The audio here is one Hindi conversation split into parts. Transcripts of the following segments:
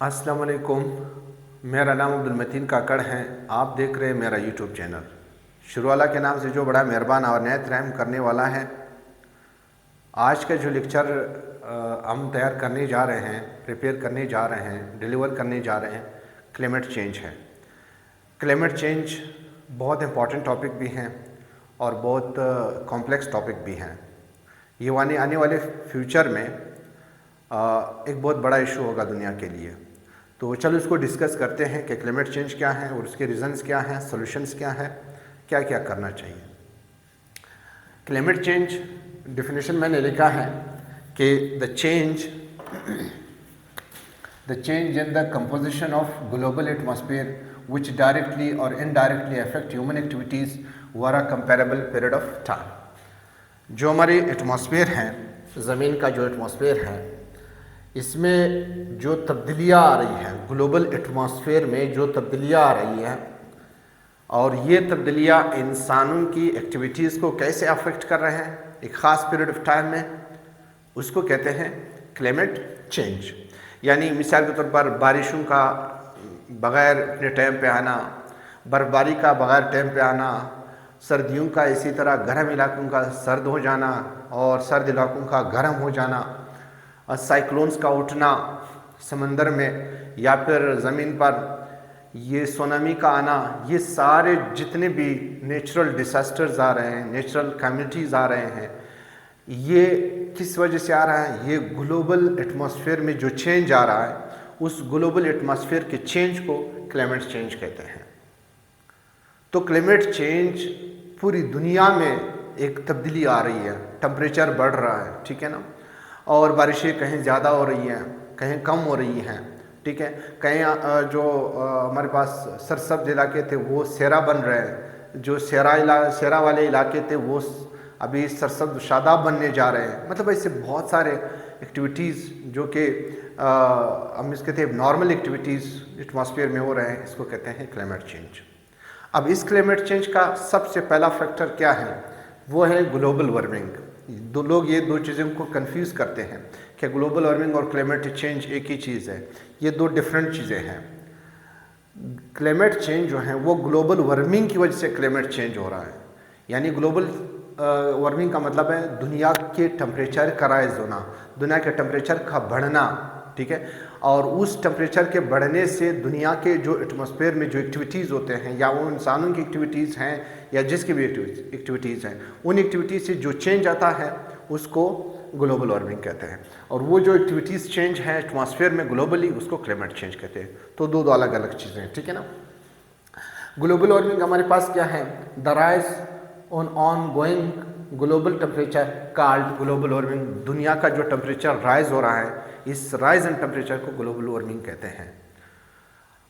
अस्सलाम वालेकुम। मेरा नाम अब्दुल मतीन काकड़ है। आप देख रहे हैं मेरा यूट्यूब चैनल। शुरू वाला के नाम से जो बड़ा मेहरबान और नहत रहम करने वाला है। आज का जो लेक्चर हम तैयार करने जा रहे हैं, प्रिपेयर करने जा रहे हैं, डिलीवर करने जा रहे हैं, क्लाइमेट चेंज है। क्लाइमेट चेंज बहुत इम्पॉर्टेंट टॉपिक भी हैं और बहुत कॉम्प्लेक्स टॉपिक भी हैं। ये आने वाले फ्यूचर में एक बहुत बड़ा इशू होगा दुनिया के लिए। तो चलो इसको डिस्कस करते हैं कि क्लाइमेट चेंज क्या है और उसके रीज़न्स क्या हैं, सॉल्यूशंस क्या हैं, क्या क्या करना चाहिए। क्लाइमेट चेंज डेफिनेशन मैंने लिखा है कि the change in the composition of global atmosphere which directly और indirectly affect human activities over a comparable period of time. जो हमारी एटमॉस्फेयर है, ज़मीन का जो एटमॉस्फेयर है, इसमें जो तब्दीलियाँ आ रही हैं, ग्लोबल एटमॉस्फेयर में जो तब्दीलियाँ आ रही हैं और ये तब्दीलियाँ इंसानों की एक्टिविटीज़ को कैसे अफेक्ट कर रहे हैं एक ख़ास पीरियड ऑफ टाइम में, उसको कहते हैं क्लाइमेट चेंज। यानी मिसाल के तौर पर बारिशों का बग़ैर अपने टाइम पे आना, बर्फ़बारी का बग़ैर टाइम पे आना, सर्दियों का इसी तरह गर्म इलाकों का सर्द हो जाना और सर्द इलाकों का गर्म हो जाना, साइक्लोन्स का उठना समंदर में या फिर ज़मीन पर, ये सुनामी का आना, ये सारे जितने भी नेचुरल डिसास्टर्स आ रहे हैं, नेचुरल कैलामिटीज़ आ रहे हैं, ये किस वजह से आ रहा है? ये ग्लोबल एटमॉस्फेयर में जो चेंज आ रहा है, उस ग्लोबल एटमॉस्फेयर के चेंज को क्लाइमेट चेंज कहते हैं। तो क्लाइमेट चेंज पूरी दुनिया में एक तब्दीली आ रही है, टेम्परेचर बढ़ रहा है, ठीक है ना, और बारिशें कहीं ज़्यादा हो रही हैं, कहीं कम हो रही हैं, ठीक है। कहीं जो हमारे पास सरसब्ज इलाके थे वो सेरा बन रहे हैं, जो सेरा वाले इलाके थे वो अभी सरसब्ज शादाब बनने जा रहे हैं। मतलब ऐसे बहुत सारे एक्टिविटीज़ जो कि हम इसके थे नॉर्मल एक्टिविटीज़ एटमॉस्फेयर में हो रहे हैं, इसको कहते हैं क्लाइमेट चेंज। अब इस क्लाइमेट चेंज का सबसे पहला फैक्टर क्या है? वो है ग्लोबल वार्मिंग। लोग ये दो चीज़ों को कंफ्यूज करते हैं कि ग्लोबल वार्मिंग और क्लाइमेट चेंज एक ही चीज़ है। ये दो डिफरेंट चीज़ें हैं। क्लाइमेट चेंज जो है वो ग्लोबल वार्मिंग की वजह से क्लाइमेट चेंज हो रहा है। यानी ग्लोबल वार्मिंग का मतलब है दुनिया के टेम्परेचर का राइज होना, दुनिया के टेम्परेचर का बढ़ना, ठीक है। और उस टेम्परेचर के बढ़ने से दुनिया के जो एटमॉस्फेयर में जो एक्टिविटीज़ होते हैं, या वो इंसानों की एक्टिविटीज़ हैं या जिसकी भी एक्टिविटीज़ हैं, उन एक्टिविटीज़ से जो चेंज आता है उसको ग्लोबल वार्मिंग कहते हैं। और वो जो एक्टिविटीज़ चेंज है एटमॉस्फेयर में ग्लोबली, उसको क्लाइमेट चेंज कहते हैं। तो दो अलग अलग चीज़ें हैं, ठीक है ना। ग्लोबल वार्मिंग हमारे पास क्या है? The rise on going global temperature called global warming. दुनिया का जो टेम्परेचर राइज हो रहा है, इस राइज इन टेम्परेचर को ग्लोबल वार्मिंग कहते हैं।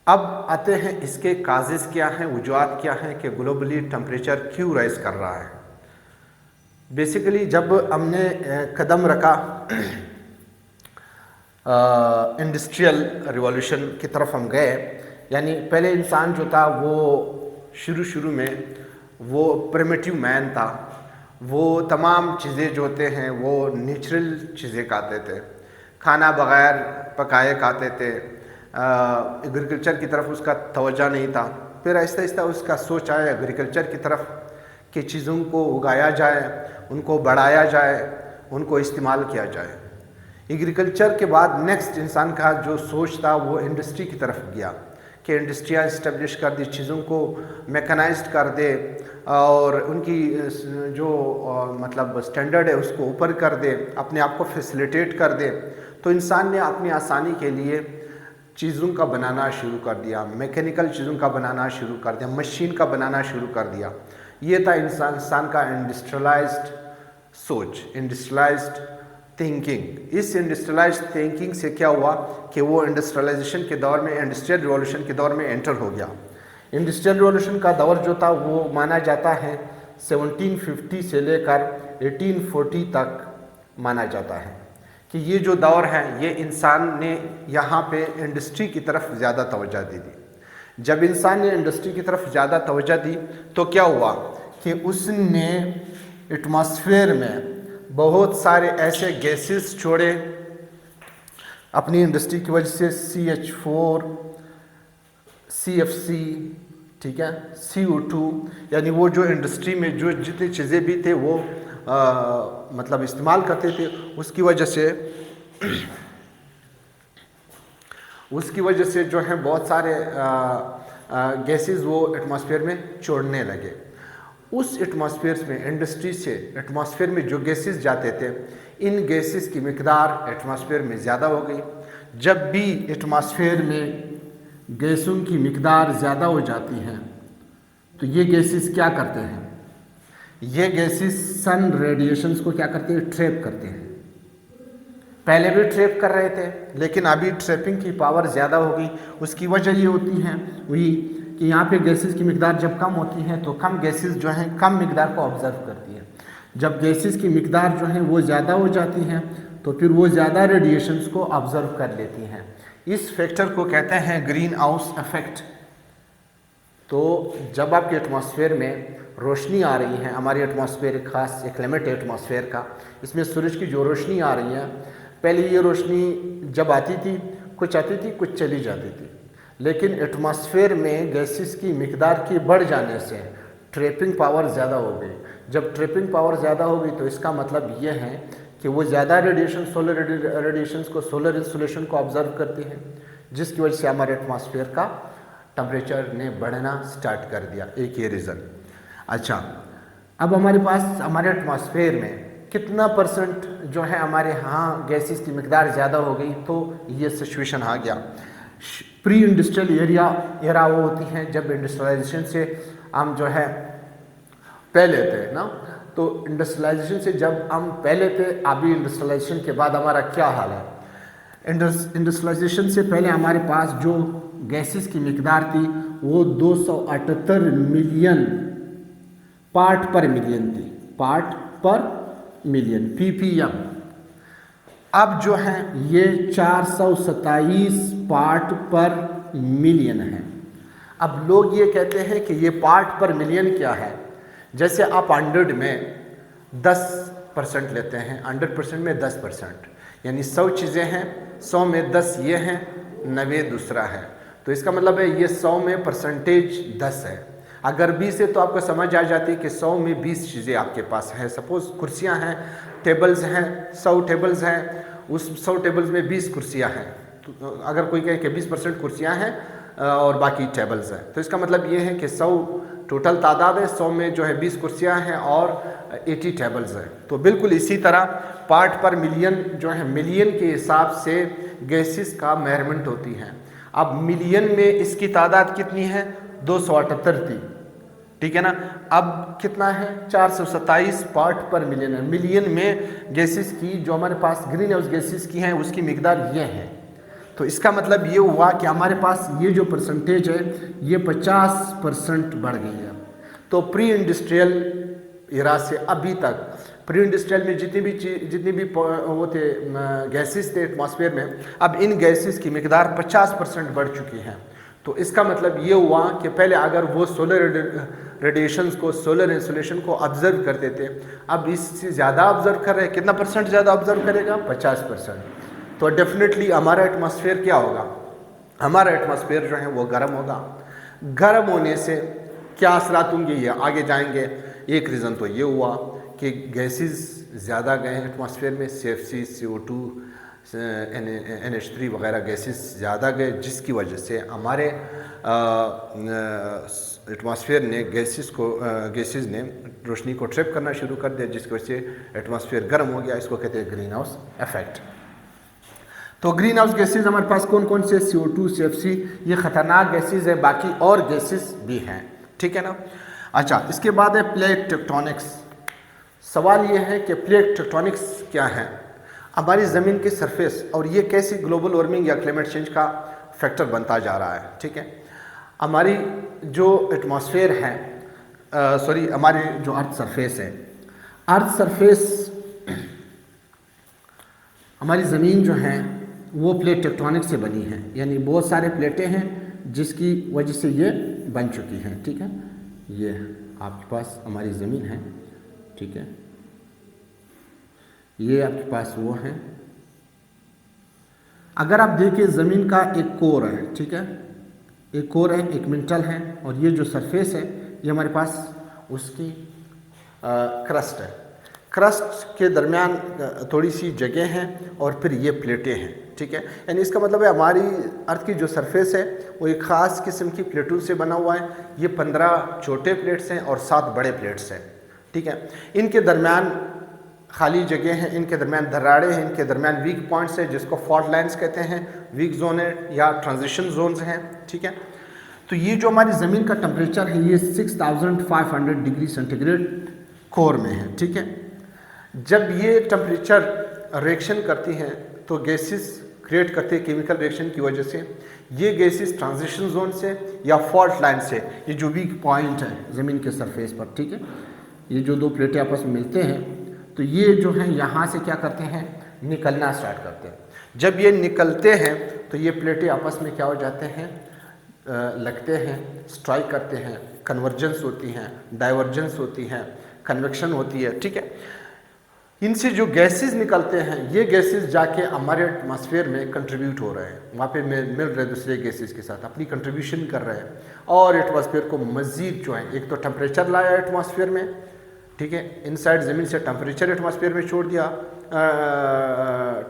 अब आते हैं इसके काजेज़ क्या हैं, वजूहात क्या हैं कि ग्लोबली टेम्परेचर क्यों राइज कर रहा है। बेसिकली जब हमने कदम रखा इंडस्ट्रियल रिवॉल्यूशन की तरफ हम गए, यानी पहले इंसान जो था वो शुरू में वो प्रिमिटिव मैन था। वो तमाम चीज़ें जो होते हैं वो नेचुरल चीज़ें खाते थे, खाना बग़ैर पकाए खाते थे। एग्रीकल्चर की तरफ उसका तवज्जो नहीं था। फिर आहिस्ता आहिस्ता उसका सोच आया एग्रीकल्चर की तरफ कि चीज़ों को उगाया जाए, उनको बढ़ाया जाए, उनको इस्तेमाल किया जाए। एग्रीकल्चर के बाद नेक्स्ट इंसान का जो सोच था वो इंडस्ट्री की तरफ गया कि इंडस्ट्रियाँ इस्टेब्लिश कर दी, चीज़ों को मैकेनाइज्ड कर दे और उनकी जो मतलब स्टैंडर्ड है उसको ऊपर कर दे, अपने आप को फैसिलिटेट कर दे। तो इंसान ने अपनी आसानी के लिए चीज़ों का बनाना शुरू कर दिया, मैकेनिकल चीज़ों का बनाना शुरू कर दिया, मशीन का बनाना शुरू कर दिया। ये था इंसान का इंडस्ट्रियलाइज्ड सोच, इंडस्ट्रियलाइज्ड थिंकिंग। इस इंडस्ट्रियलाइज्ड थिंकिंग से क्या हुआ कि वो इंडस्ट्रियलाइजेशन के दौर में, इंडस्ट्रियल रिवॉल्यूशन के दौर में एंटर हो गया। इंडस्ट्रियल रिवॉल्यूशन का दौर जो था वो माना जाता है 1750 से लेकर 1840 तक माना जाता है कि ये जो दौर है ये इंसान ने यहाँ पे इंडस्ट्री की तरफ ज़्यादा तवज्जो दे दी। जब इंसान ने इंडस्ट्री की तरफ ज़्यादा तवज्जो दी तो क्या हुआ कि उसने एटमॉस्फेयर में बहुत सारे ऐसे गैसेस छोड़े अपनी इंडस्ट्री की वजह से CH4, CFC, ठीक है, CO2, यानी वो जो इंडस्ट्री में जो जितनी चीज़ें भी थे वो मतलब इस्तेमाल करते थे, उसकी वजह से जो है बहुत सारे गैसेस वो एटमॉस्फेयर में छोड़ने लगे। उस एटमॉस्फेयर में, इंडस्ट्री से एटमॉस्फेयर में जो गैसेस जाते थे, इन गैसेस की मिकदार एटमॉस्फेयर में ज़्यादा हो गई। जब भी एटमॉस्फेयर में गैसों की मिकदार ज़्यादा हो जाती हैं तो ये गैसेस क्या करते हैं, ये गैसेस सन रेडिएशंस को क्या करते हैं, ट्रैप करते हैं। पहले भी ट्रैप कर रहे थे लेकिन अभी ट्रैपिंग की पावर ज़्यादा हो गई। उसकी वजह ये होती है वही कि यहाँ पे गैसेस की मिकदार जब कम होती है तो कम गैसेस जो हैं कम मिकदार को ऑब्जर्व करती है। जब गैसेस की मिकदार जो है वो ज़्यादा हो जाती हैं तो फिर वो ज़्यादा रेडिएशंस को ऑब्जर्व कर लेती हैं। इस फैक्टर को कहते हैं ग्रीन हाउस इफेक्ट। तो जब आपके एटमॉस्फेयर में रोशनी आ रही है, हमारी एटमॉस्फेयर एक ख़ास एक लिमिट है एटमॉस्फेयर का, इसमें सूरज की जो रोशनी आ रही है, पहले ये रोशनी जब आती थी कुछ आती थी कुछ चली जाती थी, लेकिन एटमॉस्फेयर में गैसेस की मिकदार की बढ़ जाने से ट्रैपिंग पावर ज़्यादा हो गई। जब ट्रैपिंग पावर ज़्यादा हो गई तो इसका मतलब ये है कि वो ज़्यादा रेडिएशन, सोलर रेडिएशंस को, सोलर इंसुलेशन को ऑब्जर्व करती है, जिसकी वजह से हमारे एटमॉस्फेयर का टेम्परेचर ने बढ़ना स्टार्ट कर दिया। एक ये रीज़न। अच्छा, अब हमारे पास हमारे एटमॉस्फेयर में कितना परसेंट जो है हमारे यहाँ गैसेस की मिकदार ज़्यादा हो गई, तो ये सिचुएशन आ गया। प्री इंडस्ट्रियल एरा वो होती हैं जब इंडस्ट्रियलाइजेशन से हम जो है पहले थे ना, तो इंडस्ट्रियलाइजेशन से जब हम पहले थे, अभी इंडस्ट्रियलाइजेशन के बाद हमारा क्या हाल है। इंडस्ट्रियलाइजेशन से पहले हमारे पास जो गैसेस की मिकदार थी वो 278 मिलियन पार्ट पर मिलियन थी, पार्ट पर मिलियन, ppm। अब जो है ये 427 पार्ट पर मिलियन है। अब लोग ये कहते हैं कि ये पार्ट पर मिलियन क्या है। जैसे आप 100 में 10% लेते हैं, 100% में 10%, यानी 100 चीज़ें हैं, 100 में 10 ये हैं, 90 दूसरा है। तो इसका मतलब है ये 100 में परसेंटेज 10 है। अगर 20 है तो आपको समझ आ जाती है कि 100 में 20 चीज़ें आपके पास हैं। सपोज़ कुर्सियां हैं, टेबल्स हैं, 100 टेबल्स हैं, उस 100 टेबल्स में 20 कुर्सियां हैं। तो अगर कोई कहे कि 20% कुर्सियां हैं और बाकी टेबल्स हैं, तो इसका मतलब ये है कि 100 टोटल तादाद है, 100 में जो है 20 कुर्सियां हैं और 80 टेबल्स हैं। तो बिल्कुल इसी तरह पार्ट पर मिलियन जो है, मिलियन के हिसाब से गैसेस का मेजरमेंट होती है। अब मिलियन में इसकी तादाद कितनी है, 278 थी, ठीक है ना। अब कितना है, 427 पार्ट पर मिलियन है। मिलियन में गैसेस की जो हमारे पास ग्रीन हाउस गैसेस की हैं उसकी मिकदार ये है। तो इसका मतलब ये हुआ कि हमारे पास ये जो परसेंटेज है ये 50% बढ़ गई है। तो प्री इंडस्ट्रियल एरा से अभी तक, प्री इंडस्ट्रियल में जितनी भी वो थे गैसेस थे एटमॉस्फेयर में, अब इन गैसेस की मिकदार 50% बढ़ चुकी है। तो इसका मतलब ये हुआ कि पहले अगर वो सोलर रेडिएशंस को, सोलर इंसुलेशन को ऑब्जर्व करते थे, अब इससे ज़्यादा ऑब्जर्व कर रहे हैं। कितना परसेंट ज़्यादा ऑब्जर्व करेगा, 50%। तो डेफिनेटली हमारा एटमॉस्फेयर क्या होगा, हमारा एटमॉस्फेयर जो है वो गर्म होगा। गर्म होने से क्या असरात होंगे ये आगे जाएंगे। एक रीज़न तो ये हुआ कि गैसेस ज़्यादा गए हैं एटमॉस्फेयर में, CFC, CO2, NH3 वगैरह गैसेस ज़्यादा गए, जिसकी वजह से हमारे एटमॉस्फेयर ने गैसेस ने रोशनी को ट्रैप करना शुरू कर दिया, जिसकी वजह से एटमॉस्फेयर गर्म हो गया। इसको कहते हैं ग्रीन हाउस इफेक्ट। तो ग्रीन हाउस गैसेज हमारे पास कौन कौन से, CO2, CFC, ये ख़तरनाक गैसेज है, बाकी और गैसेज भी हैं, ठीक है ना। अच्छा, इसके बाद है प्लेट टेक्टोनिक्स। सवाल ये है कि प्लेट टेक्टोनिक्स क्या है, हमारी ज़मीन की सरफेस, और ये कैसे ग्लोबल वार्मिंग या क्लाइमेट चेंज का फैक्टर बनता जा रहा है, ठीक है। हमारी जो एटमॉस्फेयर है, हमारी जो अर्थ सरफेस है, अर्थ सरफेस हमारी ज़मीन जो है वो प्लेट टेक्टोनिक से बनी है, यानी बहुत सारे प्लेटें हैं जिसकी वजह से ये बन चुकी हैं, ठीक है। ये आपके पास हमारी ज़मीन है, ठीक है, ये आपके पास वो है, अगर आप देखिए ज़मीन का एक कोर है, ठीक है, एक कोर है, एक मेंटल है, और ये जो सरफेस है ये हमारे पास उसकी क्रस्ट है। क्रस्ट के दरमियान थोड़ी सी जगह है और फिर ये प्लेटें हैं, ठीक है। यानी इसका मतलब है हमारी अर्थ की जो सरफेस है वो एक ख़ास किस्म की प्लेटों से बना हुआ है। ये 15 छोटे प्लेट्स हैं और 7 बड़े प्लेट्स हैं, ठीक है। इनके दरमियान खाली जगह है, इनके दरमियान दरारें हैं, इनके दरमियान वीक पॉइंट्स है जिसको फॉल्ट लाइन्स कहते हैं, वीक जोन है या ट्रांजिशन जोन्स हैं, ठीक है। तो ये जो हमारी ज़मीन का टेम्परेचर है ये 6500 डिग्री सेंटीग्रेड कोर में है, ठीक है। जब ये टेम्परेचर रिएक्शन करती हैं तो गैसेस क्रिएट करते हैं केमिकल रिएक्शन की वजह से। ये गैसेस ट्रांजिशन जोन से या फॉल्ट लाइन से, ये जो वीक पॉइंट है ज़मीन के सरफेस पर, ठीक है, ये जो दो प्लेटें आपस में मिलते हैं तो ये जो है यहाँ से क्या करते हैं, निकलना स्टार्ट करते हैं। जब ये निकलते हैं तो ये प्लेटें आपस में क्या हो जाते हैं, लगते हैं, स्ट्राइक करते हैं, कन्वर्जेंस होती हैं, डाइवर्जेंस होती हैं, कन्वेक्शन होती है, ठीक है। इनसे जो गैसेस निकलते हैं ये गैसेस जाके हमारे एटमॉस्फेयर में कंट्रीब्यूट हो रहे हैं, वहाँ पे मिल रहे दूसरे गैसेस के साथ अपनी कंट्रीब्यूशन कर रहे हैं और एटमॉस्फेयर को मज़ीद जो है, एक तो टेम्परेचर लाया एटमॉस्फेयर में, ठीक है, इनसाइड ज़मीन से टेम्परेचर एटमॉस्फेयर में छोड़ दिया,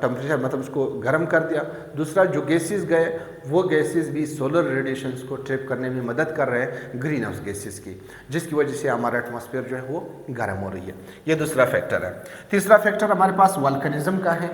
टेम्परेचर मतलब उसको गर्म कर दिया। दूसरा जो गैसेस गए वो गैसेस भी सोलर रेडिएशंस को ट्रैप करने में मदद कर रहे हैं, ग्रीन हाउस गैसेस की, जिसकी वजह से हमारा एटमॉस्फेयर जो है वो गर्म हो रही है। ये दूसरा फैक्टर है। तीसरा फैक्टर हमारे पास वल्कनिज्म का है।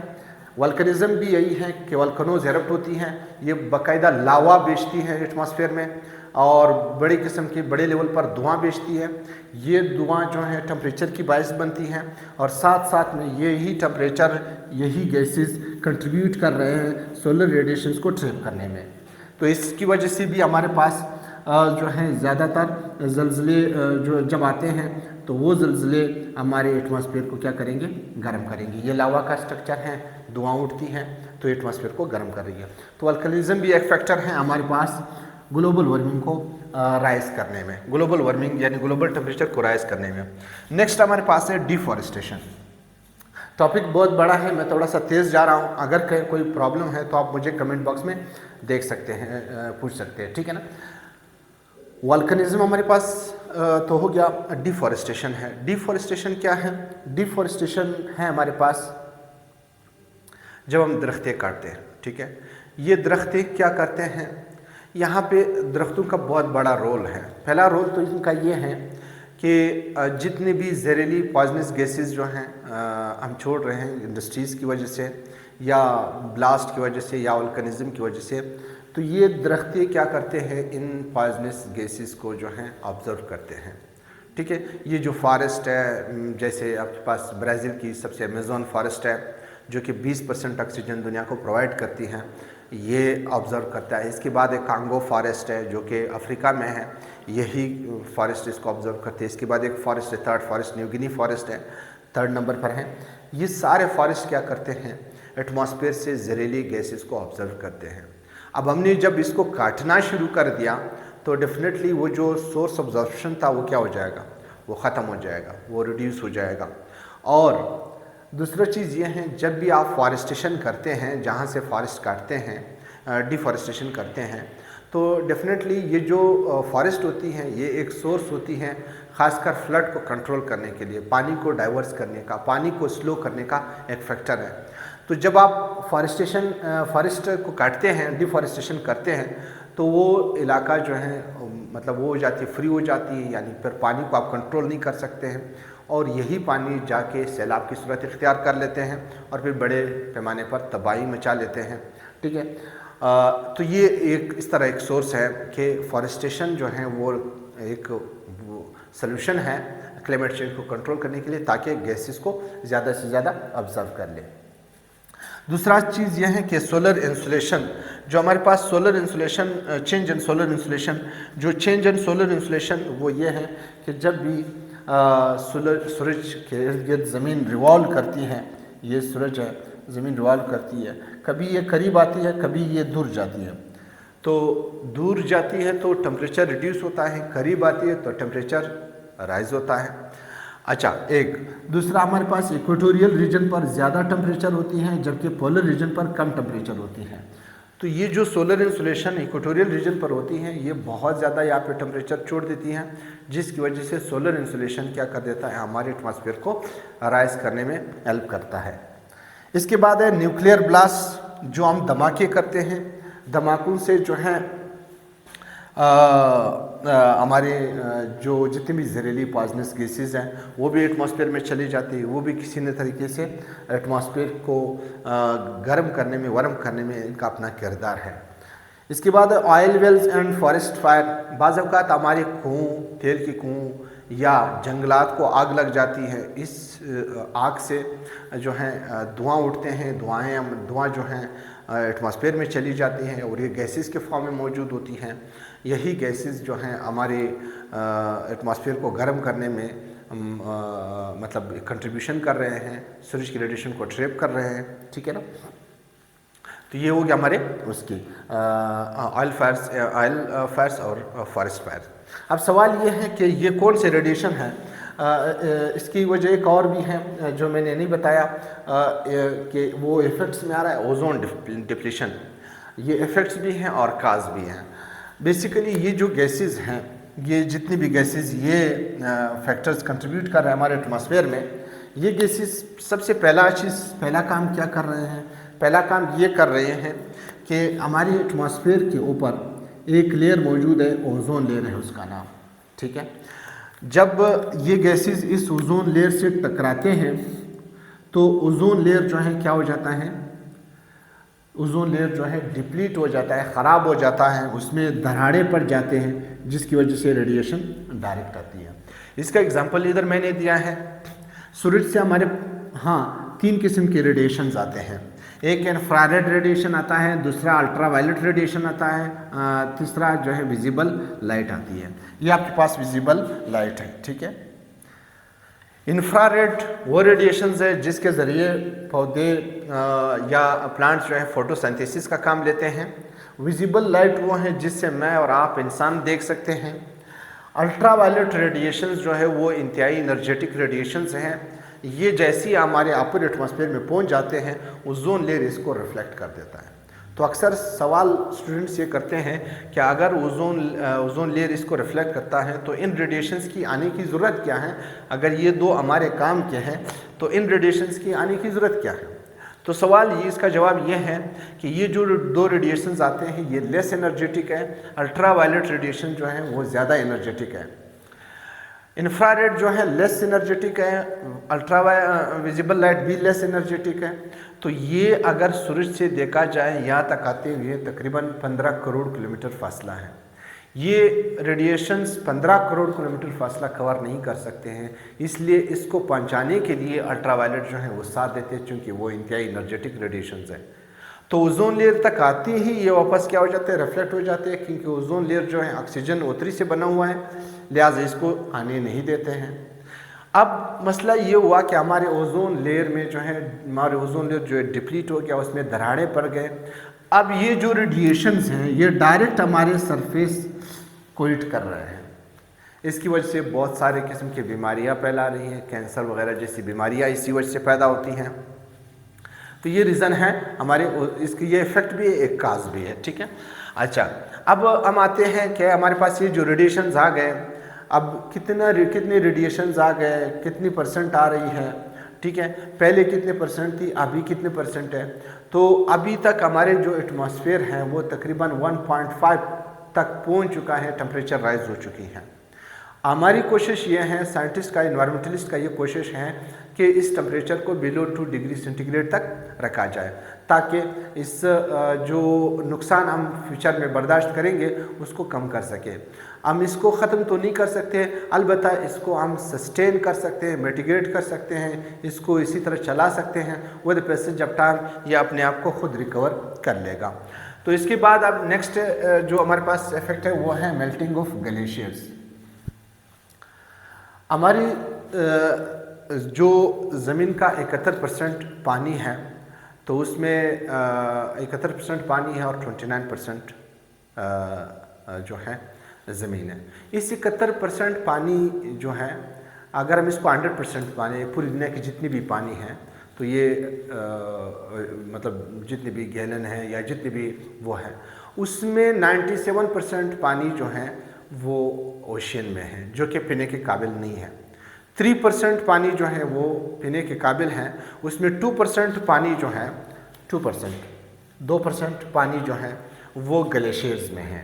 वल्कनिज्म भी यही है कि वल्कनोज एरप्ट होती हैं, ये बाकायदा लावा बेचती हैं एटमॉस्फेयर में और बड़ी किस्म के बड़े लेवल पर धुआं बेचती है। ये धुआं जो है टेम्परेचर की बायस बनती हैं और साथ साथ में यही टेम्परेचर, यही गैसेस कंट्रीब्यूट कर रहे हैं सोलर रेडिएशंस को ट्रैप करने में। तो इसकी वजह से भी हमारे पास जो है ज़्यादातर ज़लज़ले जो जब आते हैं तो वो ज़लज़ले हमारे एटमॉस्फेयर को क्या करेंगे, गर्म करेंगे। ये लावा का स्ट्रक्चर है, धुआं उठती है तो एटमॉस्फेयर को गर्म कर रही है। तो वल्कनिज्म भी एक फैक्टर है हमारे पास ग्लोबल वार्मिंग को राइज करने में, ग्लोबल वार्मिंग यानी ग्लोबल टेम्परेचर को राइज करने में। नेक्स्ट हमारे पास है डिफॉरेस्टेशन। टॉपिक बहुत बड़ा है, मैं थोड़ा सा तेज़ जा रहा हूँ, अगर कोई प्रॉब्लम है तो आप मुझे कमेंट बॉक्स में देख सकते हैं, पूछ सकते हैं, ठीक है ना। वल्कनिज्म हमारे पास तो हो गया। डिफॉरेस्टेशन है। डिफॉरेस्टेशन क्या है? डिफॉरेस्टेशन है हमारे पास जब हम दरख्तें काटते हैं, ठीक है। ये दरख्तें क्या करते हैं, यहाँ पे दरख्तों का बहुत बड़ा रोल है। पहला रोल तो इनका ये है कि जितने भी जहरीली पॉइजनस गैसेस जो हैं हम छोड़ रहे हैं इंडस्ट्रीज़ की वजह से या ब्लास्ट की वजह से या वल्कनिज्म की वजह से, तो ये दरख्तें क्या करते हैं, इन पॉइजनस गैसेस को जो हैं ऑब्ज़र्व करते हैं, ठीक है। ये जो फॉरेस्ट है, जैसे आपके पास ब्राज़ील की सबसे अमेज़न फॉरेस्ट है जो कि 20% ऑक्सीजन दुनिया को प्रोवाइड करती हैं, ये ऑब्ज़र्व करता है। इसके बाद एक कांगो फॉरेस्ट है जो कि अफ्रीका में है, यही फॉरेस्ट इसको ऑब्ज़र्व करते हैं। इसके बाद एक फॉरेस्ट है, third forest New Guinea forest है, 3rd नंबर पर है। ये सारे फॉरेस्ट क्या करते हैं, एटमॉस्फेयर से जहरीली गैसेस को ऑब्ज़र्व करते हैं। अब हमने जब इसको काटना शुरू कर दिया तो डेफिनेटली वो जो सोर्स ऑब्जर्वेशन था वो क्या हो जाएगा, वो ख़त्म हो जाएगा, वो रिड्यूस हो जाएगा। और दूसरा चीज़ ये है, जब भी आप फॉरेस्टेशन करते हैं, जहाँ से फॉरेस्ट काटते हैं, डिफॉरेस्टेशन करते हैं, तो डेफिनेटली ये जो फॉरेस्ट होती हैं ये एक सोर्स होती हैं ख़ासकर फ्लड को कंट्रोल करने के लिए, पानी को डाइवर्स करने का, पानी को स्लो करने का एक फैक्टर है। तो जब आप फॉरेस्ट को काटते हैं, डिफॉरेस्टेशन करते हैं, तो वो इलाका जो है मतलब वो हो जाती है, फ्री हो जाती है, यानी फिर पानी को आप कंट्रोल नहीं कर सकते हैं और यही पानी जाके सैलाब की सूरत इख्तियार कर लेते हैं और फिर बड़े पैमाने पर तबाही मचा लेते हैं, ठीक है। तो ये एक इस तरह एक सोर्स है कि फॉरेस्टेशन जो है वो एक सल्यूशन है क्लाइमेट चेंज को कंट्रोल करने के लिए, ताकि गैसेस को ज़्यादा से ज़्यादा ऑब्जर्व कर ले। दूसरा चीज़ यह है कि सोलर इंसुलेशन, जो हमारे पास solar insulation, change in solar insulation, जो चेंज इन सोलर इंसुलेशन वो ये है कि जब भी सूरज के इर्द गिर्द ज़मीन रिवॉल्व करती है, ये सूरज है, ज़मीन रिवॉल्व करती है, कभी ये करीब आती है, कभी ये दूर जाती है। तो दूर जाती है तो टेम्परेचर रिड्यूस होता है, करीब आती है तो टेम्परेचर राइज होता है। अच्छा, एक दूसरा हमारे पास इक्वेटोरियल रीजन पर ज़्यादा टेम्परेचर होती हैं जबकि पोलर रीजन पर कम टेम्परेचर होती हैं। तो ये जो सोलर इंसुलेशन इक्वेटोरियल रीजन पर होती हैं ये बहुत ज़्यादा यहाँ पे टेम्परेचर छोड़ देती हैं, जिसकी वजह से सोलर इंसुलेशन क्या कर देता है, हमारे एटमॉस्फेयर को राइज करने में हेल्प करता है। इसके बाद है न्यूक्लियर ब्लास्ट, जो हम धमाके करते हैं, धमाकों से जो है हमारे जो जितनी भी जहरीली पॉइजनस गैसेस हैं वो भी एटमॉस्फेयर में चली जाती है, वो भी किसी न तरीके से एटमॉस्फेयर को गर्म करने में, वार्म करने में इनका अपना किरदार है। इसके बाद oil wells and forest fire, बाज़ औक़ात हमारे कुओं, तेल की कुओं या जंगलात को आग लग जाती है। इस आग से जो है धुआं उठते हैं, धुआं जो हैं एटमॉस्फेयर में चली जाती हैं और ये गैसेस के फॉर्म में मौजूद होती हैं। यही गैसेस जो हैं हमारे एटमॉस्फेयर को गर्म करने में मतलब कंट्रीब्यूशन कर रहे हैं, सूरज की रेडिएशन को ट्रैप कर रहे हैं, ठीक है ना। तो ये हो गया हमारे उसकी ऑयल फायर्स और फॉरेस्ट फायर। अब सवाल ये है कि ये कौन से रेडिएशन है, इसकी वजह एक और भी है जो मैंने नहीं बताया कि वो इफ़ेक्ट्स में आ रहा है, ओजोन डिप्लीशन। ये इफ़ेक्ट्स भी हैं और काज भी हैं। बेसिकली ये जो गैसेस हैं, ये जितनी भी गैसेस ये फैक्टर्स कंट्रीब्यूट कर रहे हैं हमारे एटमॉस्फेयर में, ये गैसेस सबसे पहला काम क्या कर रहे हैं, पहला काम ये कर रहे हैं कि हमारी एटमॉस्फेयर के ऊपर एक लेयर मौजूद है, ओजोन लेयर है उसका नाम, ठीक है। जब ये गैसेस इस ओजोन लेयर से टकराते हैं तो ओजोन लेयर जो है क्या हो जाता है, ओजोन लेयर जो है डिप्लीट हो जाता है, ख़राब हो जाता है, उसमें दरारें पड़ जाते हैं, जिसकी वजह से रेडिएशन डायरेक्ट आती है। इसका एग्जांपल इधर मैंने दिया है। सूरज से हमारे 3 किस्म के रेडिएशंस आते हैं। एक इंफ्रारेड रेडिएशन आता है, दूसरा अल्ट्रावायलेट रेडिएशन आता है, तीसरा जो है विजिबल लाइट आती है। ये आपके पास विजिबल लाइट है, ठीक है। इंफ्रारेड वो रेडिएशंस है जिसके ज़रिए पौधे या प्लांट्स जो है फोटोसिंथेसिस का काम लेते हैं। विजिबल लाइट वो है जिससे मैं और आप इंसान देख सकते हैं। अल्ट्रावायलेट रेडिएशंस जो है वो इंतहाई एनर्जेटिक रेडिएशंस हैं। ये जैसे ही हमारे अपर एटमॉस्फेयर में पहुंच जाते हैं, ओजोन लेयर इसको रिफ्लेक्ट कर देता है। तो अक्सर सवाल स्टूडेंट्स ये करते हैं कि अगर ओजोन लेयर इसको रिफ्लेक्ट करता है तो इन रेडिएशंस की आने की ज़रूरत क्या है, अगर ये दो हमारे काम के हैं तो इन रेडिएशंस की आने की ज़रूरत क्या है। तो सवाल ये, इसका जवाब ये है कि ये जो दो रेडिएशंस आते हैं ये लेस एनर्जेटिक है। अल्ट्रावायलेट रेडिएशन जो है वो ज़्यादा एनर्जेटिक है। इंफ्रारेड जो है लेस एनर्जेटिक है, विजिबल लाइट भी लेस एनर्जेटिक है। तो ये अगर सूरज से देखा जाए यहाँ तक आते हुए तकरीबन 15 करोड़ किलोमीटर फासला है। ये रेडिएशंस 15 करोड़ किलोमीटर फासला कवर नहीं कर सकते हैं, इसलिए इसको पहुँचाने के लिए अल्ट्रावायलेट जो है वो साथ देते हैं, चूँकि वो इंतहाई एनर्जेटिक रेडिएशंस है। तो ओजोन लेयर तक आते ही ये वापस क्या हो जाते हैं, रिफ्लेक्ट हो जाते हैं, क्योंकि ओजोन लेयर जो है ऑक्सीजन O3 से बना हुआ है, लिहाजा इसको आने नहीं देते हैं। अब मसला ये हुआ कि हमारे ओजोन लेयर में जो है, हमारे ओजोन लेयर जो है डिप्लीट हो गया, उसमें दरारें पड़ गए। अब ये जो रेडिएशंस हैं ये डायरेक्ट हमारे सरफेस को हिट कर रहे हैं। इसकी वजह से बहुत सारे किस्म की बीमारियां फैला रही हैं, कैंसर वगैरह जैसी बीमारियां इसी वजह से पैदा होती हैं। तो ये रीज़न है हमारे, इसकी ये इफ़ेक्ट भी है, एक काज भी है, ठीक है। अच्छा, अब हम आते हैं कि हमारे पास ये जो रेडिएशंस आ गए, अब कितने रेडिएशंस आ गए, कितनी परसेंट आ रही है, ठीक है। पहले कितने परसेंट थी, अभी कितने परसेंट है। तो अभी तक हमारे जो एटमॉस्फेयर है वो तकरीबन 1.5 तक पहुंच चुका है, टेम्परेचर राइज हो चुकी है। हमारी कोशिश ये है, साइंटिस्ट का, इन्वायरमेंटलिस्ट का ये कोशिश है कि इस टेम्परेचर को बिलो 2 डिग्री सेंटीग्रेड तक रखा जाए, ताकि इस जो नुकसान हम फ्यूचर में बर्दाश्त करेंगे उसको कम कर सके। हम इसको ख़त्म तो नहीं कर सकते, अलबत्ता इसको हम सस्टेन कर सकते हैं, मिटिगेट कर सकते हैं, इसको इसी तरह चला सकते हैं। विद पैसेज ऑफ टाइम ये अपने आप को खुद रिकवर कर लेगा। तो इसके बाद अब नेक्स्ट जो हमारे पास इफेक्ट है वो है मेल्टिंग ऑफ ग्लेशियर्स। हमारी जो ज़मीन का 71% पानी है, तो उसमें 71% पानी है और 29% जो है ज़मीन है। इस 71% पानी जो है अगर हम इसको 100% पानी, पूरी दुनिया की जितनी भी पानी है, तो ये मतलब जितने भी गैलन है या जितने भी वो हैं, उसमें 97% पानी जो है वो ओशियन में है, जो कि पीने के काबिल नहीं है। 3% पानी जो है वो पीने के काबिल है। उसमें 2% पानी जो है 2% पानी जो है वो ग्लेशियर्स में है,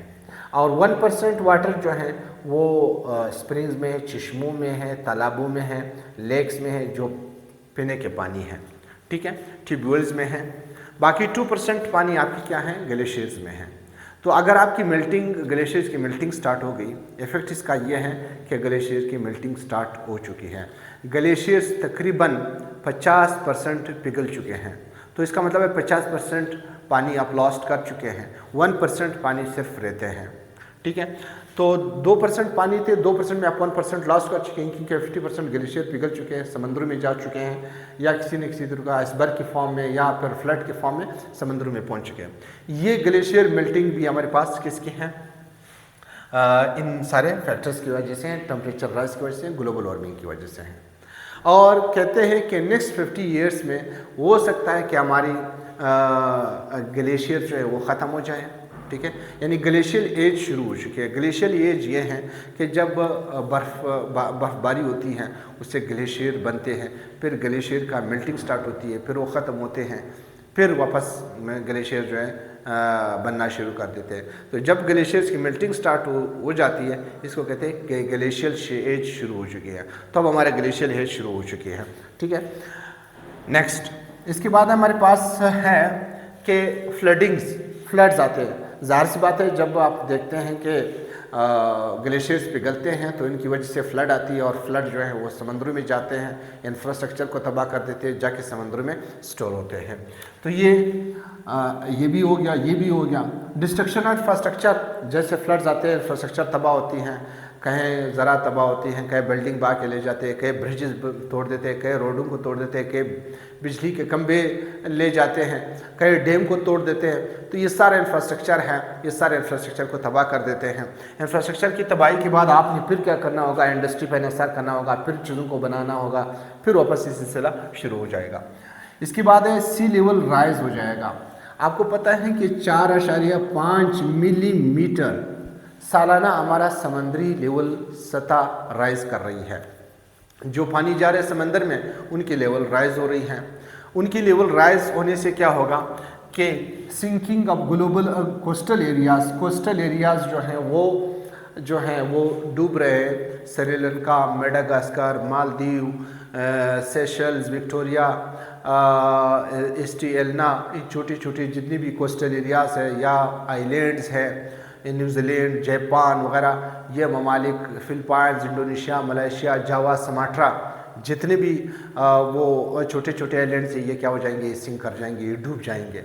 और 1% वाटर जो है वो स्प्रिंग्स में है, चश्मों में है, तालाबों में है, लेक्स में है, जो पीने के पानी है, ठीक है, ट्यूबवेल्स में है। बाकी 2% पानी आपकी क्या है, ग्लेशियर्स में है। तो अगर आपकी मेल्टिंग, ग्लेशियर्स की मेल्टिंग स्टार्ट हो गई, इफेक्ट इसका ये है कि ग्लेशियर्स की मेल्टिंग स्टार्ट हो चुकी है। ग्लेशियर्स तकरीबन 50% पिघल चुके हैं, तो इसका मतलब है 50% पानी आप लॉस्ट कर चुके हैं, 1% पानी सिर्फ रहते हैं, ठीक है। तो 2% पानी थे, 2% में आप 1% लॉस कर चुके हैं, क्योंकि 50% ग्लेशियर पिघल चुके हैं, समुद्रों में जा चुके हैं, या किसी न किसी तरह का आइसबर्ग के फॉर्म में या फिर फ्लड के फॉर्म में समुद्रों में पहुंच चुके हैं। ये ग्लेशियर मेल्टिंग भी हमारे पास किसकी है, इन सारे फैक्टर्स की वजह से हैं, टेम्परेचर राइज की वजह से, ग्लोबल वार्मिंग की वजह से हैं। और कहते हैं कि नेक्स्ट 50 ईयर्स में हो सकता है कि हमारी ग्लेशियर जो है वो ख़त्म हो जाए, ठीक है, यानी ग्लेशियल एज शुरू हो चुकी है। ग्लेशियल एज ये है कि जब बर्फ़बारी होती है उससे ग्लेशियर बनते हैं, फिर ग्लेशियर का मेल्टिंग स्टार्ट होती है, फिर वो ख़त्म होते हैं, फिर वापस ग्लेशियर जो है बनना शुरू कर देते हैं। तो जब ग्लेशियर्स की मेल्टिंग स्टार्ट हो जाती है, इसको कहते हैं कि ग्लेशियल एज शुरू हो चुकी है। तो अब हमारे ग्लेशियल एज शुरू हो चुकी है, ठीक है। नेक्स्ट, इसके बाद हमारे पास है कि फ्लड्स आते हैं। ज़ाहिर सी बात है, जब आप देखते हैं कि ग्लेशियर्स पिघलते हैं तो इनकी वजह से फ्लड आती है, और फ्लड जो है वो समंदरों में जाते हैं, इंफ्रास्ट्रक्चर को तबाह कर देते हैं, जाके समंदरों में स्टोर होते हैं। तो ये भी हो गया, ये भी हो गया। डिस्ट्रक्शन ऑफ इंफ्रास्ट्रक्चर, जैसे फ्लड्स आते हैं, इंफ्रास्ट्रक्चर तबाह होती हैं, कहीं ज़रा तबाह होती हैं, कहीं बिल्डिंग बहा के ले जाते हैं, कहीं ब्रिजेस तोड़ देते हैं, कहीं रोडों को तोड़ देते हैं, कहीं बिजली के खंभे ले जाते हैं, कहीं डैम को तोड़ देते हैं। तो ये सारे इंफ्रास्ट्रक्चर हैं, ये सारे इंफ्रास्ट्रक्चर को तबाह कर देते हैं। इंफ्रास्ट्रक्चर की तबाही के बाद आपने फिर क्या करना होगा, इंडस्ट्री पर इंसार करना होगा, फिर चीज़ों को बनाना होगा, फिर वापस ये सिलसिला शुरू हो जाएगा। इसके बाद है सी लेवल राइज हो जाएगा। आपको पता है कि 4.5 मिलीमीटर सालाना हमारा समंदरी लेवल सतह राइज कर रही है। जो पानी जा रहे हैं समंदर में, उनकी लेवल राइज हो रही हैं। उनकी लेवल राइज होने से क्या होगा कि sinking of global coastal areas जो हैं वो डूब रहे हैं। Sri Lanka, Madagascar, Maldives, Seychelles, Victoria, एस्टिएल्ना, छोटी छोटी जितनी भी कोस्टल एरियाज है या आइलैंड्स है, न्यूजीलैंड, जापान वगैरह, ये ममालिक, फिलिपाइंस, इंडोनेशिया, मलेशिया, जावा, सुमात्रा, जितने भी वो छोटे छोटे आइलैंड्स हैं, ये क्या हो जाएंगे, सिंक कर जाएंगे, ये डूब जाएंगे।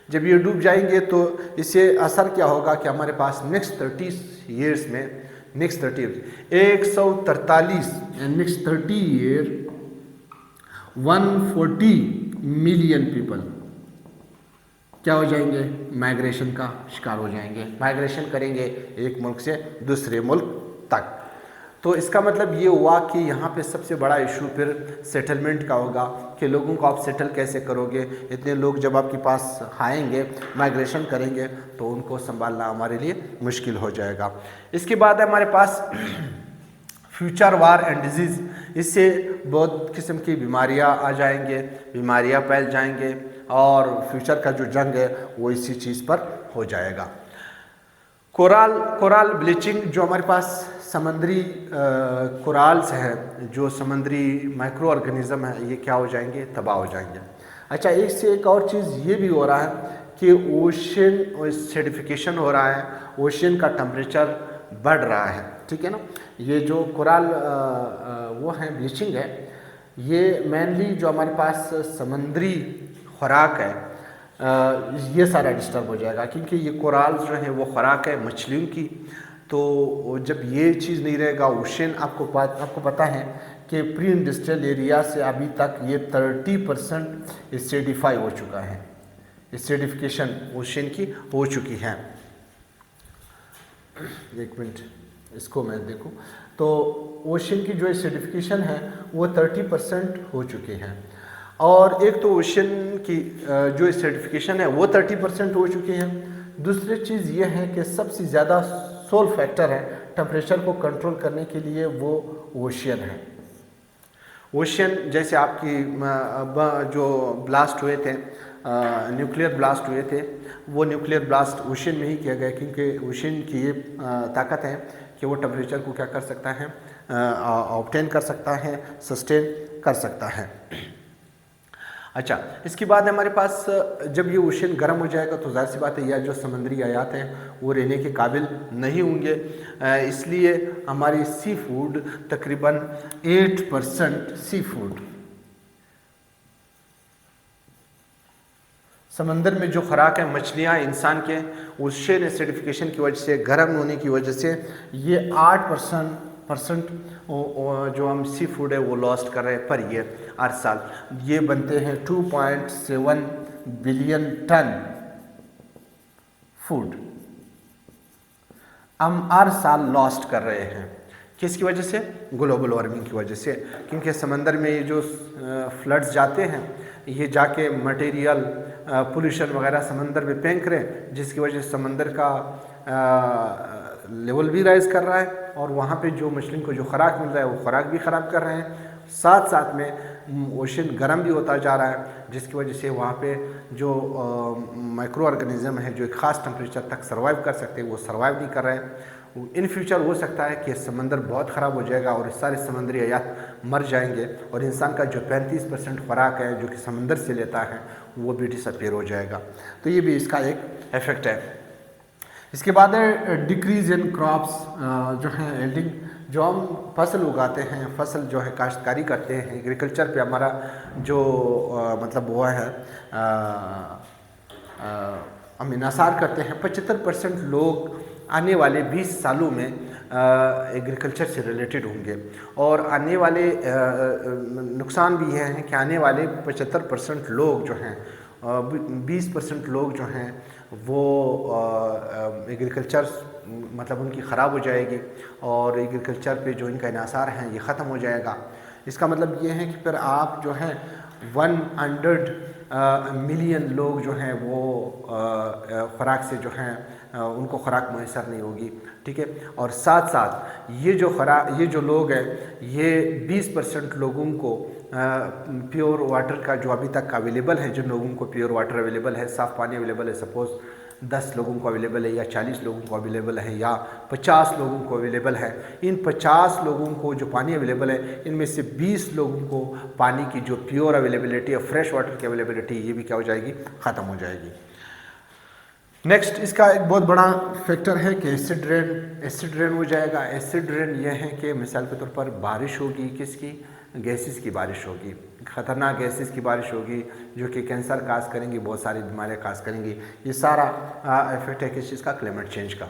जब ये डूब जाएंगे तो इससे असर क्या होगा कि हमारे पास नेक्स्ट 30 ईयर्स में, next 30 143 next 30 year 140 million people क्या हो जाएंगे, माइग्रेशन का शिकार हो जाएंगे, माइग्रेशन करेंगे एक मुल्क से दूसरे मुल्क तक। तो इसका मतलब ये हुआ कि यहाँ पे सबसे बड़ा इशू फिर सेटलमेंट का होगा कि लोगों को आप सेटल कैसे करोगे। इतने लोग जब आपके पास आएंगे, माइग्रेशन करेंगे, तो उनको संभालना हमारे लिए मुश्किल हो जाएगा। इसके बाद हमारे पास फ्यूचर वार एंड डिजीज़, इससे बहुत किस्म की बीमारियां आ जाएंगे, बीमारियां फैल जाएंगे, और फ्यूचर का जो जंग है वो इसी चीज़ पर हो जाएगा। कोराल ब्लीचिंग, जो हमारे पास समंदरी कोराल्स हैं, जो समंदरी माइक्रो ऑर्गेनिज्म है, ये क्या हो जाएंगे, तबाह हो जाएंगे। अच्छा, एक से एक और चीज़ ये भी हो रहा है कि ओशन एसिडिफिकेशन हो रहा है, ओशन का टेम्परेचर बढ़ रहा है, ठीक है ना। ये जो कोराल वो है ब्लीचिंग है, ये मेनली जो हमारे पास समंदरी खुराक है, ये सारा डिस्टर्ब हो जाएगा, क्योंकि ये कोराल्स जो है वो खुराक है मछलियों की। तो जब ये चीज़ नहीं रहेगा, ओशन आपको पता है कि प्री इंडस्ट्रियल एरिया से अभी तक ये 30% एसिडिफाई हो चुका है, एसिडिफिकेशन ओशन की हो चुकी है। एक मिनट, इसको मैं देखूं तो ओशन की जो एसिडिफिकेशन है वो 30% हो चुकी हैं। और एक तो ओशन की जो एसिडिफिकेशन है वो 30% हो चुकी है। दूसरी चीज़ ये है कि सबसे ज़्यादा सोल फैक्टर है टेम्परेचर को कंट्रोल करने के लिए वो ओशियन है। ओशियन जैसे आपकी जो ब्लास्ट हुए थे, न्यूक्लियर ब्लास्ट हुए थे, वो न्यूक्लियर ब्लास्ट ओशियन में ही किया गया, क्योंकि ओशियन की ये ताकत है कि वो टेम्परेचर को क्या कर सकता है, ऑब्टेन कर सकता है, सस्टेन कर सकता है। अच्छा, इसके बाद हमारे पास जब ये ओशन गर्म हो जाएगा तो ज़ाहिर सी बात है यह जो समुद्री हयात हैं वो रहने के काबिल नहीं होंगे, इसलिए हमारी सी फूड तकरीबन 8% सी फूड, समंदर में जो खुराक है मछलियाँ इंसान के ओशन एसिडिफिकेशन की वजह से, गर्म होने की वजह से ये 8% जो हम सी फूड है वो लॉस्ट कर रहे हैं पर ईयर, हर साल ये बनते हैं 2.7 बिलियन टन फूड हम हर साल लॉस्ट कर रहे हैं। किसकी वजह से? ग्लोबल वार्मिंग की वजह से, क्योंकि समंदर में ये जो फ्लड्स जाते हैं ये जाके मटेरियल पोल्यूशन वगैरह समंदर में फेंक रहे हैं, जिसकी वजह से समंदर का लेवल भी राइज कर रहा है और वहाँ पे जो मछली को जो खुराक मिल रहा है वो खुराक भी ख़राब कर रहे हैं, साथ साथ में ओशन गर्म भी होता जा रहा है, जिसकी वजह से वहाँ पे जो माइक्रो ऑर्गेनिज्म है जो एक ख़ास टेम्परेचर तक सर्वाइव कर सकते हैं वो सर्वाइव नहीं कर रहे हैं। इन फ्यूचर हो सकता है कि समंदर बहुत ख़राब हो जाएगा और सारे समुद्री हयात मर जाएंगे और इंसान का जो 35% खुराक है जो कि समंदर से लेता है वो भी डिसअपीयर हो जाएगा। तो ये भी इसका एक इफ़ेक्ट है। इसके बाद है डिक्रीज इन क्रॉप्स, जो है एल्डिंग, जो हम फसल उगाते हैं, फसल जो है काश्तकारी करते हैं, एग्रीकल्चर पे हमारा जो मतलब वो है हम इन्हासार करते हैं। 75% लोग आने वाले 20 सालों में एग्रीकल्चर से रिलेटेड होंगे और आने वाले नुकसान भी यह है कि आने वाले 75% लोग जो हैं 20% लोग जो हैं वो एग्रीकल्चर मतलब उनकी ख़राब हो जाएगी और एग्रीकल्चर पे जो इनका इन्हासार है ये ख़त्म हो जाएगा। इसका मतलब ये है कि फिर आप जो है 100 मिलियन लोग जो हैं वो खुराक से जो हैं उनको खुराक मैसर नहीं होगी, ठीक है। और साथ साथ ये जो लोग हैं ये 20% लोगों को प्योर वाटर का जो अभी तक अवेलेबल है, जिन लोगों को प्योर वाटर अवेलेबल है, साफ़ पानी अवेलेबल है, सपोज़ 10 लोगों को अवेलेबल है या 40 लोगों को अवेलेबल है या 50 लोगों को अवेलेबल है, इन 50 लोगों को जो पानी अवेलेबल है इनमें से 20 लोगों को पानी की जो प्योर अवेलेबिलिटी है, फ्रेश वाटर की अवेलेबिलिटी, ये भी क्या हो जाएगी, ख़त्म हो जाएगी। नेक्स्ट इसका एक बहुत बड़ा फैक्टर है कि एसिड रेन हो जाएगा। एसिड रेन यह है कि मिसाल के तौर पर बारिश होगी, किसकी, गैसेस की बारिश होगी, ख़तरनाक गैसेस की बारिश होगी जो कि कैंसर काज करेंगी, बहुत सारी बीमारियाँ काज करेंगी। ये सारा इफेक्ट है किस चीज़ का, क्लाइमेट चेंज का।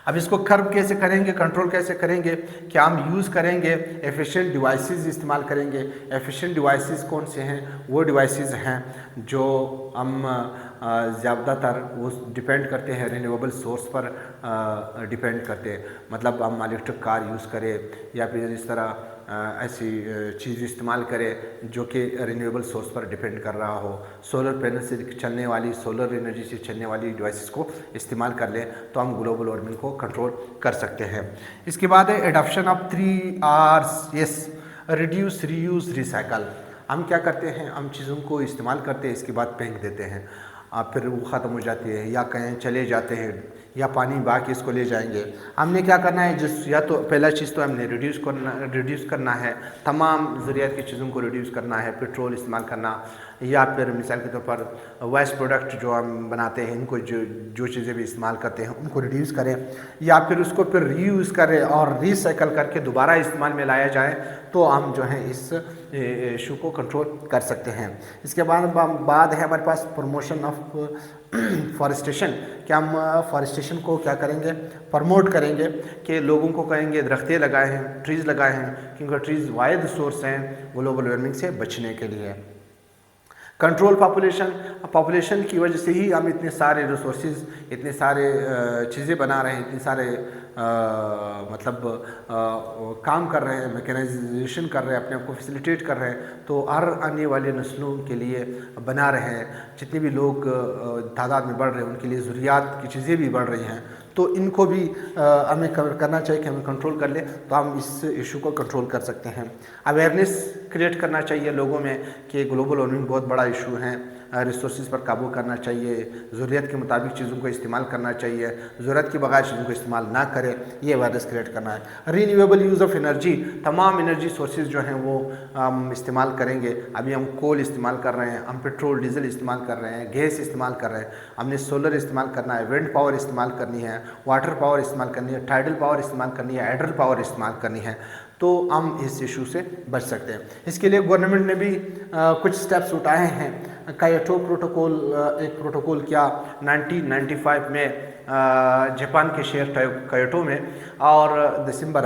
अब इसको कर्ब कैसे करेंगे, कंट्रोल कैसे करेंगे, क्या हम यूज़ करेंगे, एफिशिएंट डिवाइसेस इस्तेमाल करेंगे। एफिशिएंट डिवाइसेस कौन से हैं, वो डिवाइसेस हैं जो हम ज़्यादातर वो डिपेंड करते हैं रिन्यूएबल सोर्स पर डिपेंड करते हैं, मतलब हम इलेक्ट्रिक कार यूज़ करें या फिर इस तरह ऐसी चीज़ इस्तेमाल करें जो कि रिन्यूएबल सोर्स पर डिपेंड कर रहा हो। सोलर पैनल से चलने वाली, सोलर एनर्जी से चलने वाली डिवाइसेस को इस्तेमाल कर लें तो हम ग्लोबल वार्मिंग को कंट्रोल कर सकते हैं। इसके बाद है adoption of 3 Rs, reduce, reuse, recycle. हम क्या करते हैं, हम चीज़ों को इस्तेमाल करते हैं, इसके बाद फेंक देते हैं, फिर वो ख़त्म हो जाती है या कहीं चले जाते हैं या पानी बहा के इसको ले जाएंगे। हमने क्या करना है, या तो पहला चीज़ तो हमने रिड्यूस करना है, तमाम ज़रूरियात की चीज़ों को रिड्यूस करना है, पेट्रोल इस्तेमाल करना या फिर मिसाल के तौर पर वेस्ट प्रोडक्ट जो हम बनाते हैं इनको जो चीज़ें भी इस्तेमाल करते हैं उनको रिड्यूस करें या फिर उसको फिर रीयूज़ करें और रिसाइकल करके दोबारा इस्तेमाल में लाया जाए तो हम जो है इस इशू को कंट्रोल कर सकते हैं। इसके बाद है हमारे पास प्रमोशन ऑफ फॉरेस्टेशन। क्या हम फॉरेस्टेशन को क्या करेंगे, प्रमोट करेंगे कि लोगों को कहेंगे दरख्तें लगाए हैं, ट्रीज़ लगाए हैं, क्योंकि ट्रीज़ वाहिद सोर्स हैं ग्लोबल वार्मिंग से बचने के लिए। कंट्रोल पॉपुलेशन की वजह से ही हम इतने सारे रिसोर्सेज, इतने सारे चीज़ें बना रहे हैं, इतने सारे काम कर रहे हैं, मैकेनाइजेशन कर रहे हैं, अपने आप को फैसिलिटेट कर रहे हैं, तो हर आने वाले नस्लों के लिए बना रहे हैं। जितने भी लोग तादाद में बढ़ रहे हैं उनके लिए ज़रूरियात की चीज़ें भी बढ़ रही हैं, तो इनको भी हमें करना चाहिए कि हमें कंट्रोल कर ले, तो हम इस इशू को कंट्रोल कर सकते हैं। अवेयरनेस क्रिएट करना चाहिए लोगों में कि ग्लोबल वार्मिंग बहुत बड़ा इशू है, रिसोर्सेज पर काबू करना चाहिए, ज़रूरत के मुताबिक चीज़ों को इस्तेमाल करना चाहिए, ज़रूरत के बगैर चीज़ों को इस्तेमाल ना करें, ये अवेयरनेस क्रिएट करना है। रीन्यूएबल यूज़ ऑफ एनर्जी, तमाम एनर्जी सोर्सेज जो हैं वो हम इस्तेमाल करेंगे। अभी हम कोल इस्तेमाल कर रहे हैं, हम पेट्रोल डीजल इस्तेमाल कर रहे हैं, गैस इस्तेमाल कर रहे हैं, हमने सोलर इस्तेमाल करना है, विंड पावर इस्तेमाल करनी है, वाटर पावर इस्तेमाल करनी है, टाइडल पावर इस्तेमाल करनी है, हाइड्रल पावर इस्तेमाल करनी है, तो हम इस इशू से बच सकते हैं। इसके लिए गवर्नमेंट ने भी कुछ स्टेप्स उठाए हैं। कायोटो प्रोटोकॉल, एक प्रोटोकॉल किया 1995 में जापान के शहर कायोटो में, और दिसंबर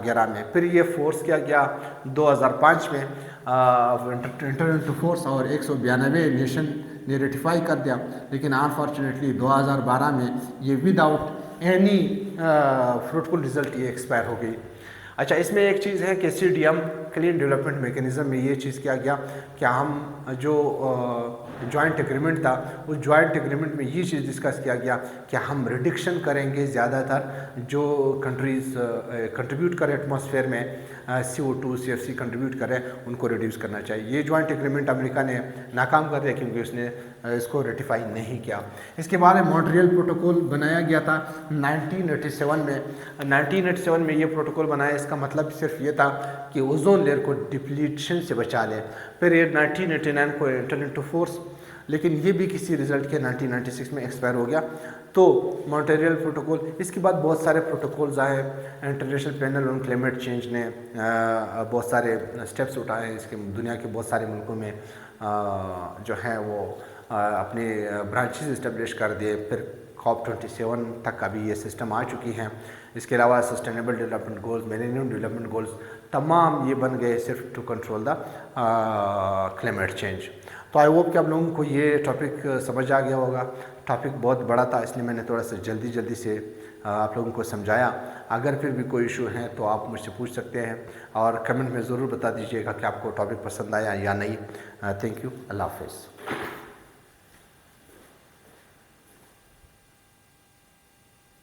11 में। फिर ये फोर्स किया गया 2005 में इंटर इनटू फोर्स, और 192 नेशन ने रेटिफाई कर दिया। लेकिन अनफॉर्चुनेटली 2012 में ये विदाउट एनी फ्रूटफुल रिजल्ट ये एक्सपायर हो गई। अच्छा, इसमें एक चीज़ है कि CDM क्लीन डेवलपमेंट मैकेनिज़्म में ये चीज़ किया गया कि हम जो जॉइंट एग्रीमेंट था, उस जॉइंट एग्रीमेंट में ये चीज़ डिस्कस किया गया कि हम रिडक्शन करेंगे, ज़्यादातर जो कंट्रीज़ कंट्रीब्यूट करें एटमॉस्फेयर में CO2 CFC कंट्रीब्यूट करें, उनको रिड्यूस करना चाहिए। ये जॉइंट एग्रीमेंट अमेरिका ने नाकाम कर दिया क्योंकि उसने इसको रेटिफाई नहीं किया। इसके बाद मॉन्ट्रियल प्रोटोकॉल बनाया गया था 1987 में। 1987 में ये प्रोटोकॉल बनाया, इसका मतलब सिर्फ ये था कि ओजोन लेयर को डिप्लीशन से बचा ले। फिर ये 1989 को एंटर इनटू फोर्स, लेकिन ये भी किसी रिजल्ट के 1996 में एक्सपायर हो गया। तो मॉन्ट्रियल प्रोटोकॉल, इसके बाद बहुत सारे प्रोटोकॉल्स आए। International panel on climate change ने बहुत सारे स्टेप्स उठाए। इसके दुनिया के बहुत सारे मुल्कों में जो है वो अपने ब्रांचेस इस्टेब्लिश कर दिए। फिर COP27 तक अभी ये सिस्टम आ चुकी हैं। इसके अलावा sustainable development goals, millennium development goals, तमाम ये बन गए सिर्फ to control the climate change. तो आई होप कि आप लोगों को ये टॉपिक समझ आ गया होगा। टॉपिक बहुत बड़ा था, इसलिए मैंने थोड़ा सा जल्दी से आप लोगों को समझाया। अगर फिर भी कोई इशू है तो आप मुझसे पूछ सकते हैं, और कमेंट में ज़रूर बता दीजिएगा कि आपको टॉपिक पसंद आया या नहीं। Thank you. अल्लाह हाफ़िज़।